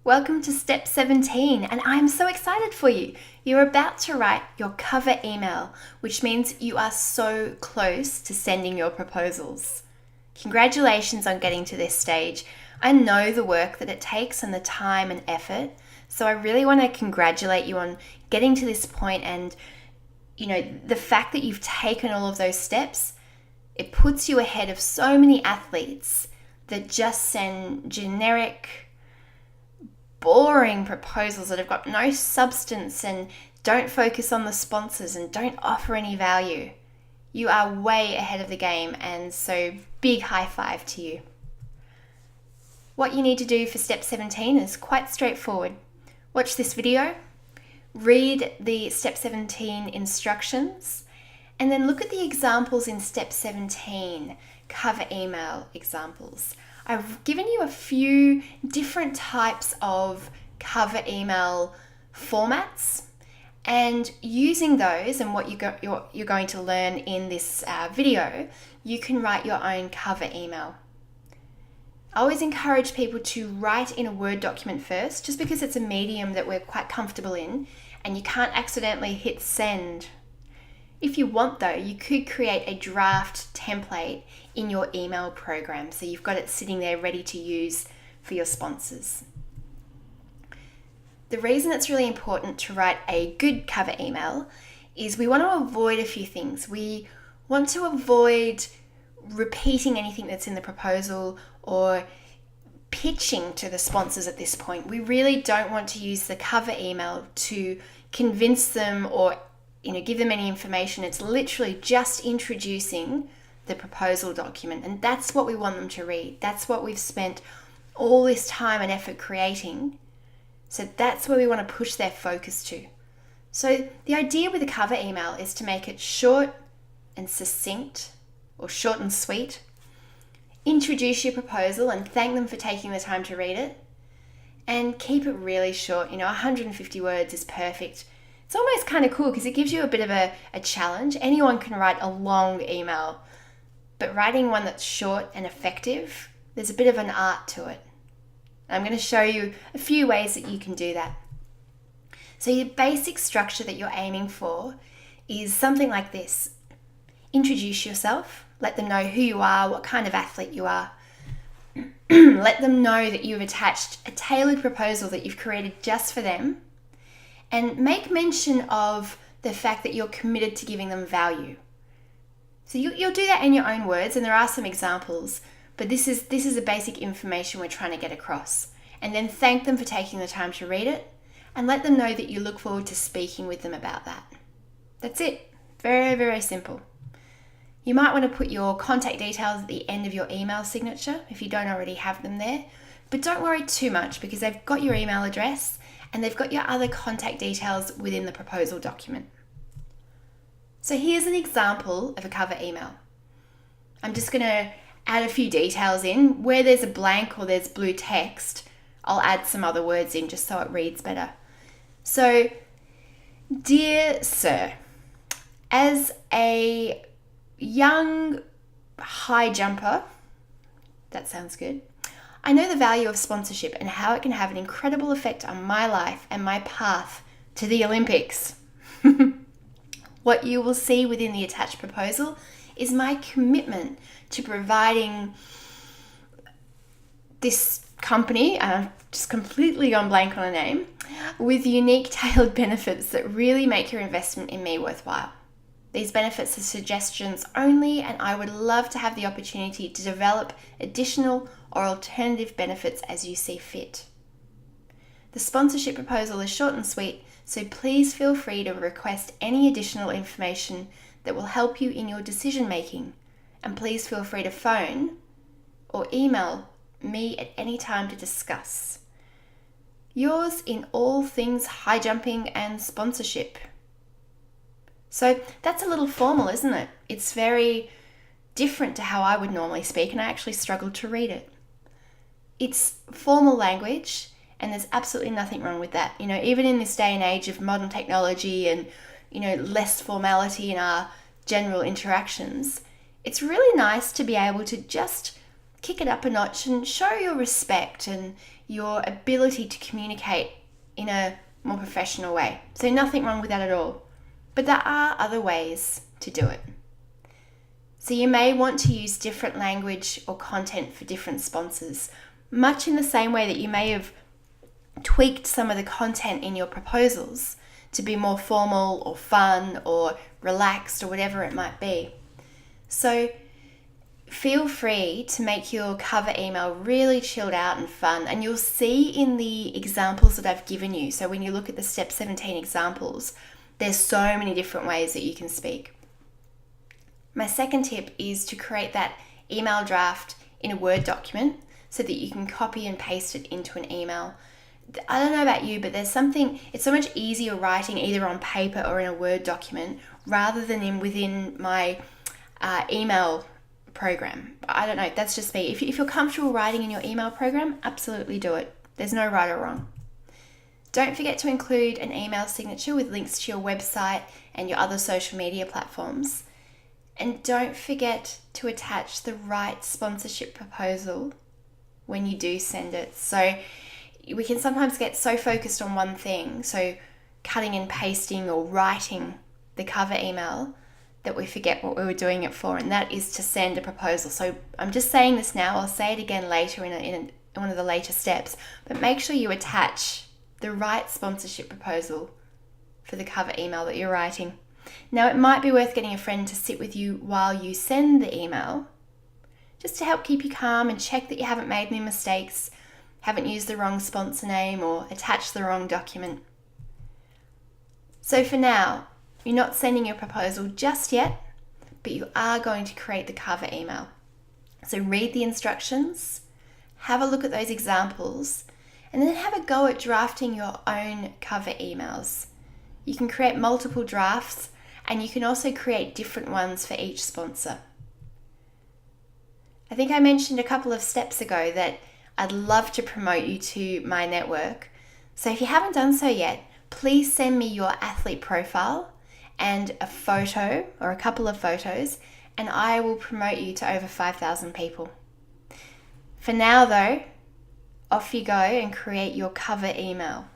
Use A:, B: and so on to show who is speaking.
A: Welcome to Step 17, and I'm so excited for you. You're about to write your cover email, which means you are so close to sending your proposals. Congratulations on getting to this stage. I know the work that it takes and the time and effort, so I really want to congratulate you on getting to this point, and the fact that you've taken all of those steps, it puts you ahead of so many athletes that just send generic, boring proposals that have got no substance and don't focus on the sponsors and don't offer any value. You are way ahead of the game, and so big high five to you. What you need to do for Step 17 is quite straightforward. Watch this video, read the Step 17 instructions, and then look at the examples in Step 17, cover email examples. I've given you a few different types of cover email formats, and using those and what you're going to learn in this video, you can write your own cover email. I always encourage people to write in a Word document first, just because it's a medium that we're quite comfortable in and you can't accidentally hit send. If you want though, you could create a draft template in your email program, so you've got it sitting there ready to use for your sponsors. The reason it's really important to write a good cover email is we want to avoid a few things. We want to avoid repeating anything that's in the proposal or pitching to the sponsors at this point. We really don't want to use the cover email to convince them or give them any information. It's literally just introducing the proposal document, and that's what we want them to read. That's what we've spent all this time and effort creating. So that's where we want to push their focus to. So the idea with a cover email is to make it short and succinct, or short and sweet. Introduce your proposal and thank them for taking the time to read it. And keep it really short. 150 words is perfect. It's almost kind of cool because it gives you a bit of a challenge. Anyone can write a long email, but writing one that's short and effective, there's a bit of an art to it. I'm going to show you a few ways that you can do that. So your basic structure that you're aiming for is something like this. Introduce yourself, let them know who you are, what kind of athlete you are. Let them know that you've attached a tailored proposal that you've created just for them, and make mention of the fact that you're committed to giving them value. So you'll do that in your own words, and there are some examples, but this is the basic information we're trying to get across. And then thank them for taking the time to read it, and let them know that you look forward to speaking with them about that. That's it. Very, very simple. You might want to put your contact details at the end of your email signature if you don't already have them there, but don't worry too much because they've got your email address and they've got your other contact details within the proposal document. So here's an example of a cover email. I'm just going to add a few details in. Where there's a blank or there's blue text, I'll add some other words in just so it reads better. So, dear sir, as a young high jumper, that sounds good, I know the value of sponsorship and how it can have an incredible effect on my life and my path to the Olympics. What you will see within the attached proposal is my commitment to providing this company, I've just completely gone blank on a name, with unique tailored benefits that really make your investment in me worthwhile. These benefits are suggestions only, and I would love to have the opportunity to develop additional or alternative benefits as you see fit. The sponsorship proposal is short and sweet, so please feel free to request any additional information that will help you in your decision making, and please feel free to phone or email me at any time to discuss. Yours in all things high jumping and sponsorship. So that's a little formal, isn't it? It's very different to how I would normally speak, and I actually struggled to read it. It's formal language, and there's absolutely nothing wrong with that. Even in this day and age of modern technology and, less formality in our general interactions, it's really nice to be able to just kick it up a notch and show your respect and your ability to communicate in a more professional way. So nothing wrong with that at all. But there are other ways to do it. So you may want to use different language or content for different sponsors, much in the same way that you may have tweaked some of the content in your proposals to be more formal or fun or relaxed or whatever it might be. So feel free to make your cover email really chilled out and fun, and you'll see in the examples that I've given you. So when you look at the Step 17 examples, there's so many different ways that you can speak. My second tip is to create that email draft in a Word document so that you can copy and paste it into an email. I don't know about you, but it's so much easier writing either on paper or in a Word document rather than within my email program. I don't know, that's just me. If you're comfortable writing in your email program, absolutely do it. There's no right or wrong. Don't forget to include an email signature with links to your website and your other social media platforms. And don't forget to attach the right sponsorship proposal when you do send it. So we can sometimes get so focused on one thing, so cutting and pasting or writing the cover email, that we forget what we were doing it for, and that is to send a proposal. So I'm just saying this now, I'll say it again later in one of the later steps, but make sure you attach the right sponsorship proposal for the cover email that you're writing. Now, it might be worth getting a friend to sit with you while you send the email, just to help keep you calm and check that you haven't made any mistakes, haven't used the wrong sponsor name or attached the wrong document. So for now, you're not sending your proposal just yet, but you are going to create the cover email. So read the instructions, have a look at those examples, and then have a go at drafting your own cover emails. You can create multiple drafts, and you can also create different ones for each sponsor. I think I mentioned a couple of steps ago that I'd love to promote you to my network. So if you haven't done so yet, please send me your athlete profile and a photo or a couple of photos, and I will promote you to over 5,000 people. For now though, off you go and create your cover email.